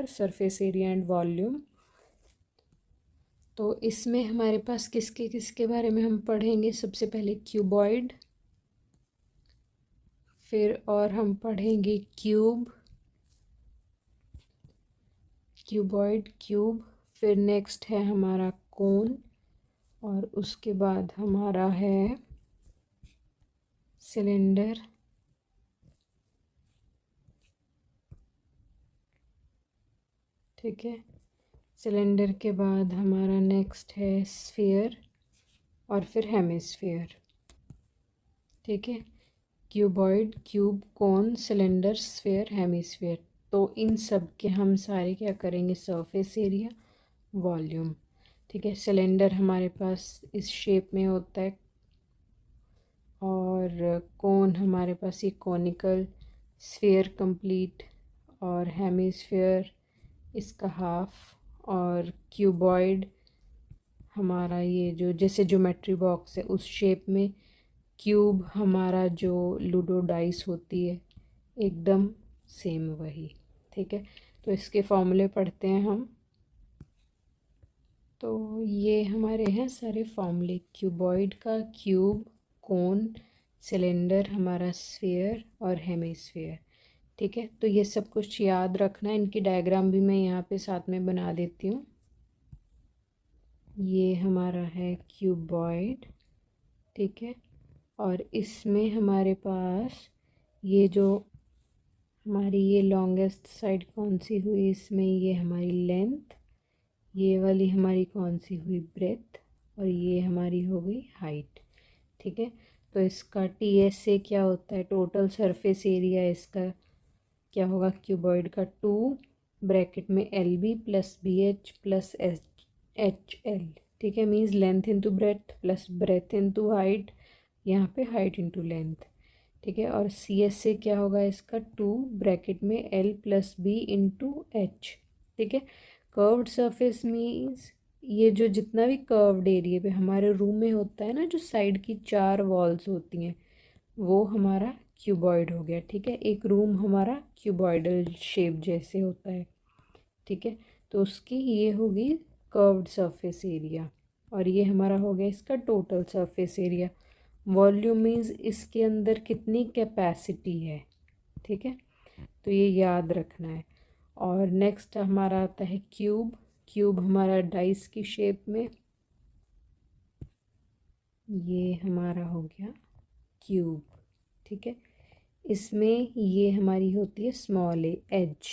Cylinder, surface area and volume. तो इसमें हमारे पास किसके किसके बारे में हम पढ़ेंगे? सबसे पहले क्यूबॉइड, फिर और हम पढ़ेंगे क्यूब, क्यूबॉइड, क्यूब, फिर नेक्स्ट है हमारा कोन, और उसके बाद हमारा है सिलेंडर, ठीक है। सिलेंडर के बाद हमारा नेक्स्ट है स्फीयर और फिर हेमिस्फीयर, ठीक है। क्यूबॉइड, क्यूब, कोन, सिलेंडर, स्फीयर, हेमिस्फीयर। तो इन सब के हम सारे क्या करेंगे? सरफेस एरिया, वॉल्यूम, ठीक है। सिलेंडर हमारे पास इस शेप में होता है, और कोन हमारे पास ये कॉनिकल, स्फीयर कंप्लीट, और हेमिस्फीयर इसका हाफ, और क्यूबॉइड हमारा ये जो जैसे ज्योमेट्री बॉक्स है उस शेप में, क्यूब हमारा जो लूडो डाइस होती है एकदम सेम वही, ठीक है। तो इसके फॉर्मूले पढ़ते हैं हम। तो ये हमारे हैं सारे फॉर्मूले, क्यूबॉइड का, क्यूब, कोन, सिलेंडर, हमारा स्फीयर और हेमिस्फीयर, ठीक है। तो ये सब कुछ याद रखना है। इनकी डायग्राम भी मैं यहाँ पे साथ में बना देती हूँ। ये हमारा है क्यूबॉइड, ठीक है। और इसमें हमारे पास ये जो हमारी ये लॉन्गेस्ट साइड कौन सी हुई? इसमें ये हमारी लेंथ, ये वाली हमारी कौन सी हुई? ब्रेथ, और ये हमारी हो गई हाइट, ठीक है। तो इसका TS से क्या होता है? टोटल सरफेस एरिया इसका क्या होगा? क्यूबॉइड का 2 ब्रैकेट में LB plus BH plus HL, ठीक है। Means length into breadth plus breadth into height, यहाँ पे हाइट इंटू लेंथ, ठीक है। और CS से क्या होगा? इसका 2 ब्रैकेट में L plus B into H, ठीक है। कर्व्ड सरफेस मीन्स ये जो जितना भी कर्व्ड एरिया पे हमारे रूम में होता है ना, जो साइड की 4 वॉल्स होती हैं, वो हमारा क्यूबॉइड हो गया, ठीक है। एक रूम हमारा क्यूबॉइडल शेप जैसे होता है, ठीक है। तो उसकी ये होगी कर्व्ड सरफेस एरिया, और ये हमारा हो गया इसका total surface area. Volume means इसके अंदर कितनी कैपेसिटी है, ठीक है। तो ये याद रखना है। और नेक्स्ट हमारा आता है क्यूब, क्यूब हमारा डाइस की शेप में, ये हमारा हो गया क्यूब, ठीक है। इसमें ये हमारी होती है स्मॉल एज,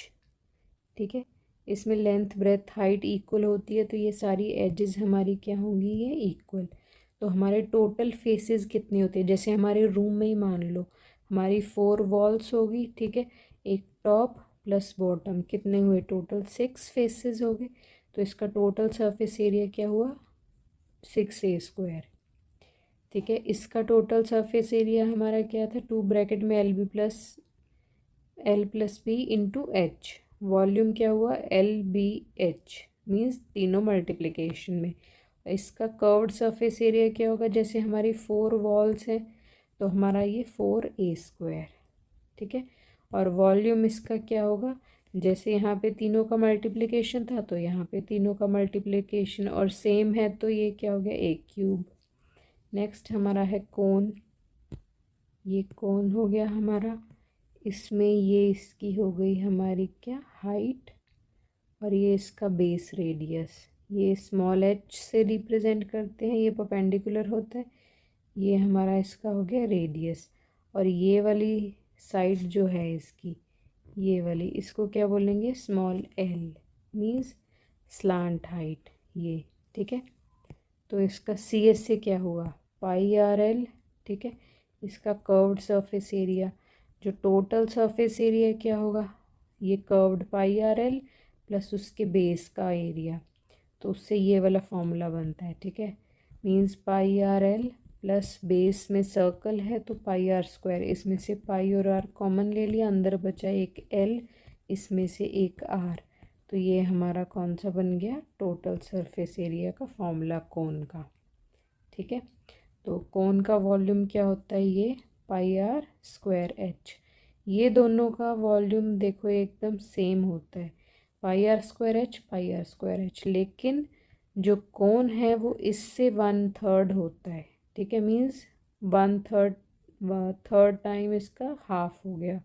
ठीक है। इसमें लेंथ ब्रेथ हाइट इक्वल होती है, तो ये सारी एजेस हमारी क्या होंगी? ये इक्वल। तो हमारे टोटल फेसेस कितने होते हैं? जैसे हमारे रूम में ही मान लो हमारी 4 वॉल्स होगी, ठीक है। एक टॉप प्लस बॉटम, कितने हुए? टोटल 6 फेसेस हो गए। तो इसका टोटल सरफेस एरिया क्या हुआ? 6A², ठीक है। इसका टोटल सरफेस एरिया हमारा क्या था? 2 ब्रैकेट में LB plus L plus B into H। Volume क्या हुआ? LBH, मीन्स तीनों मल्टीप्लिकेशन में। इसका कर्व्ड सरफेस एरिया क्या होगा? जैसे हमारी 4 वॉल्स हैं तो हमारा ये 4A², ठीक है। और वॉल्यूम इसका क्या होगा? जैसे यहाँ पे तीनों का मल्टीप्लिकेशन था तो यहाँ पे तीनों का मल्टीप्लिकेशन और सेम है, तो ये क्या हो गया? A³। नेक्स्ट हमारा है कोन, ये कोन हो गया हमारा। इसमें ये इसकी हो गई हमारी क्या? हाइट, और ये इसका बेस रेडियस, ये स्मॉल h से रिप्रेजेंट करते हैं, ये परपेंडिकुलर होता है। ये हमारा इसका हो गया रेडियस। और ये वाली साइड जो है इसकी, ये वाली, इसको क्या बोलेंगे? Small l, means slant height, ये, ठीक है। तो इसका CS से क्या हुआ? πRL, ठीक है। इसका कर्व्ड सरफेस एरिया, जो टोटल सरफेस एरिया क्या होगा? ये कर्व्ड πRL प्लस उसके बेस का एरिया, तो उससे ये वाला फॉर्मूला बनता है, ठीक है। मीन्स πRL प्लस बेस में सर्कल है तो πr², इसमें से पाई और r कॉमन ले लिया, अंदर बचा एक L, इसमें से एक R। तो ये हमारा कौन सा बन गया? टोटल सरफेस एरिया का फॉर्मूला कोन का, ठीक है। तो कोन का वॉल्यूम क्या होता है? ये πr²H। ये दोनों का वॉल्यूम देखो एकदम सेम होता है, पाई आर स्क्वायर एच, लेकिन जो कोण है वो इससे 1/3 होता है, ठीक है। मीन्स 1/3, थर्ड टाइम इसका हाफ हो गया,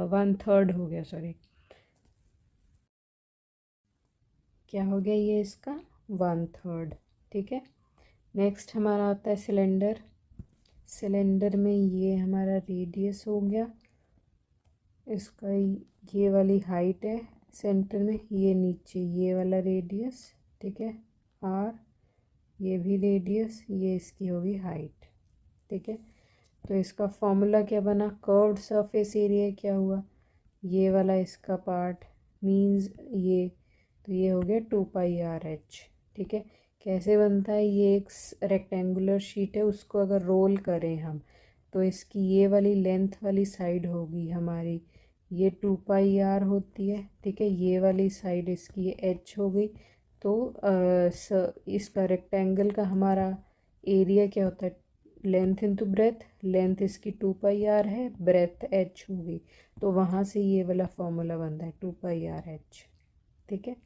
1/3 हो गया, सॉरी, क्या हो गया ये इसका 1/3, ठीक है। नेक्स्ट हमारा आता है सिलेंडर। सिलेंडर में ये हमारा रेडियस हो गया, इसका ये वाली हाइट है सेंटर में, ये नीचे ये वाला रेडियस, ठीक है, आर, ये भी रेडियस, ये इसकी होगी हाइट, ठीक है। तो इसका फॉर्मूला क्या बना, कर्व्ड सरफेस एरिया क्या हुआ, ये वाला इसका पार्ट मींस ये, तो ये हो गया 2πr/h, ठीक है। कैसे बनता है, ये एक रेक्टेंगुलर शीट है, उसको अगर रोल करें हम तो इसकी ये वाली लेंथ वाली साइड होगी हमारी, ये 2πr होती है, ठीक है। ये वाली साइड इसकी ये h हो गई। तो इसका रेक्टेंगल का हमारा एरिया क्या होता है, लेंथ इंटू ब्रेथ, लेंथ इसकी 2πr है, ब्रेथ h होगी, तो वहाँ से ये वाला फॉर्मूला बनता है 2πr/h, ठीक है।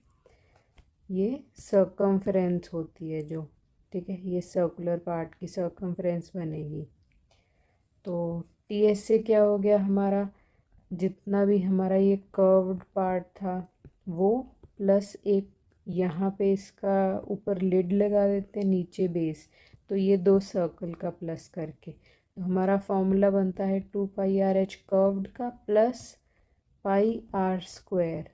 ये सर्कम्फ्रेंस होती है जो, ठीक है, ये सर्कुलर पार्ट की सर्कम्फ्रेंस बनेगी। तो टी एस से क्या हो गया हमारा, जितना भी हमारा ये कर्व्ड पार्ट था वो, प्लस एक यहाँ पे इसका ऊपर लिड लगा देते हैं, नीचे बेस, तो ये दो सर्कल का प्लस करके, तो हमारा फॉर्मूला बनता है 2πr/h कर्व्ड का प्लस πr²,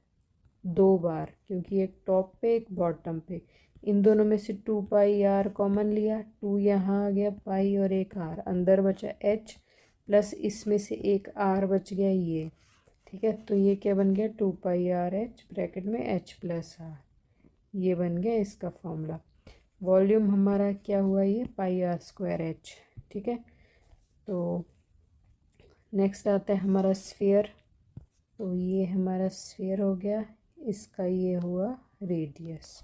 2 बार, क्योंकि एक टॉप पे एक बॉटम पे, इन दोनों में से 2πr कॉमन लिया, 2 यहाँ आ गया, पाई और एक r, अंदर बचा h, प्लस इसमें से एक r बच गया ये, ठीक है। तो ये क्या बन गया 2πr/h ब्रैकेट में h प्लस r, ये बन गया इसका फॉर्मूला। वॉल्यूम हमारा क्या हुआ, ये πr²h, ठीक है। तो नेक्स्ट आता है हमारा स्फीयर। तो ये हमारा स्फीयर हो गया, इसका ये हुआ रेडियस,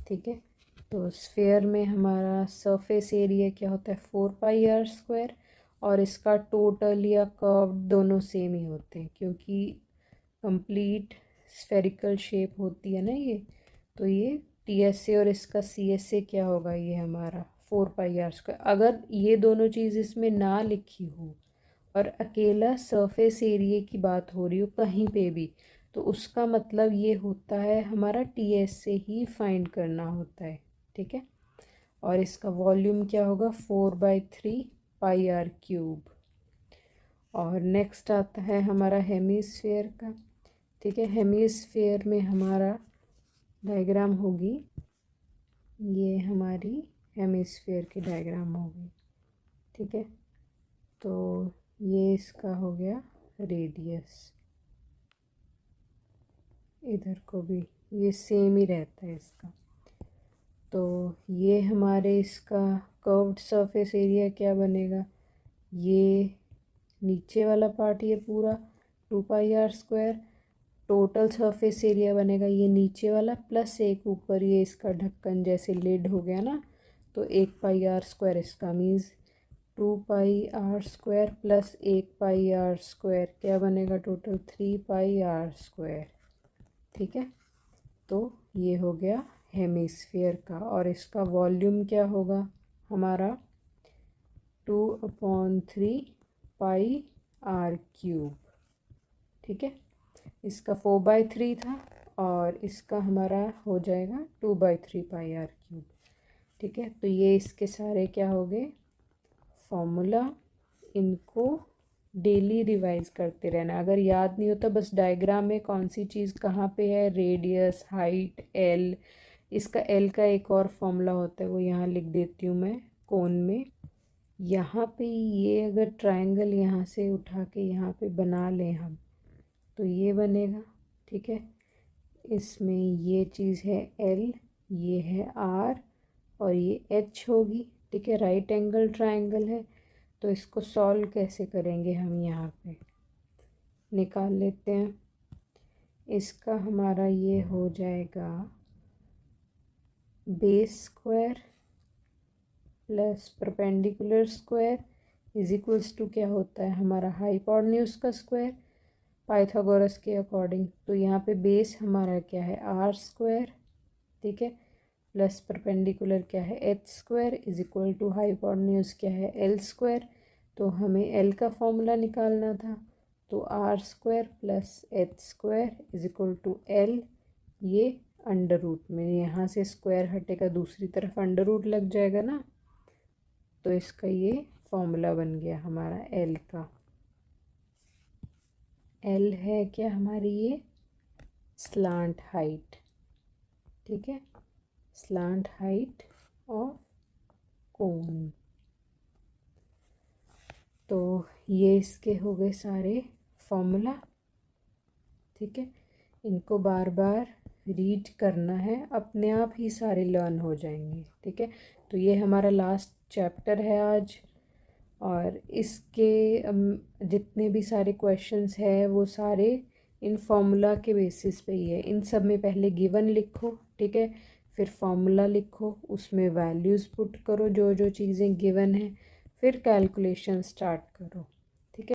ठीक है। तो स्फीयर में हमारा सरफेस एरिया क्या होता है 4πr², और इसका टोटल या कर्व दोनों सेम ही होते हैं, क्योंकि कंप्लीट स्फेरिकल शेप होती है ना ये। तो ये टी एस से और इसका सी एस से क्या होगा, ये हमारा 4πr²। अगर ये दोनों चीज़ इसमें ना लिखी हो और अकेला सरफेस एरिया की बात हो रही हो कहीं पे भी, तो उसका मतलब ये होता है हमारा टी एस से ही फाइंड करना होता है, ठीक है। और इसका वॉल्यूम क्या होगा 4/3πr³। और नेक्स्ट आता है हमारा हेमीस्फेयर का, ठीक है। हेमीस्फेयर में हमारा डायग्राम होगी, ये हमारी हेमीस्फेयर की डायग्राम होगी, ठीक है। तो ये इसका हो गया रेडियस, इधर को भी ये सेम ही रहता है इसका। तो ये हमारे इसका कर्व्ड सरफेस एरिया क्या बनेगा, ये नीचे वाला पार्ट ये पूरा 2πr², टोटल सरफेस एरिया बनेगा ये नीचे वाला प्लस एक ऊपर ये इसका ढक्कन जैसे लिड हो गया ना, तो 1πr² इसका मीन्स 2πr² प्लस 1πr², क्या बनेगा टोटल 3πr², ठीक है। तो ये हो गया हेमिस्फीयर का, और इसका वॉल्यूम क्या होगा हमारा 2/3πr³, ठीक है। इसका 4/3 था और इसका हमारा हो जाएगा 2/3πr³, ठीक है। तो ये इसके सारे क्या हो गए फॉर्मूला, इनको डेली रिवाइज करते रहना, अगर याद नहीं होता बस डायग्राम में कौन सी चीज़ कहाँ पे है, रेडियस, हाइट, एल, इसका एल का एक और फॉर्मूला होता है वो यहाँ लिख देती हूँ मैं कोन में। यहाँ पे ये अगर ट्रायंगल यहाँ से उठा के यहाँ पे बना लें हम तो ये बनेगा, ठीक है। इसमें ये चीज़ है एल, ये है आर और ये एच होगी, ठीक है। राइट एंगल ट्रायंगल है, तो इसको सॉल्व कैसे करेंगे हम यहाँ पे निकाल लेते हैं। इसका हमारा ये हो जाएगा base square plus perpendicular square is equals to क्या होता है हमारा हाइपोटेन्यूज का स्क्वायर पाइथागोरस के अकॉर्डिंग। तो यहाँ पे बेस हमारा क्या है आर स्क्वायर, ठीक है, प्लस परपेंडिकुलर क्या है H square is equal to hypotenuse क्या है एल स्क्वायर। तो हमें एल का फॉर्मूला निकालना था, तो R square plus H square is equal to L, ये अंडर रूट में यहाँ से स्क्वायर हटेगा दूसरी तरफ अंडर रूट लग जाएगा ना, तो इसका ये फॉर्मूला बन गया हमारा एल का। एल है क्या हमारी ये स्लांट हाइट, ठीक है, स्लांट हाइट ऑफ कोन। तो ये इसके हो गए सारे फॉर्मूला, ठीक है, इनको बार बार रीड करना है, अपने आप ही सारे लर्न हो जाएंगे, ठीक है। तो ये हमारा लास्ट चैप्टर है आज, और इसके जितने भी सारे क्वेश्चंस है वो सारे इन फॉर्मूला के बेसिस पे ही है। इन सब में पहले गिवन लिखो, ठीक है, फिर फॉर्मूला लिखो, उसमें वैल्यूज़ पुट करो जो जो चीज़ें गिवन है, फिर कैलकुलेशन स्टार्ट करो।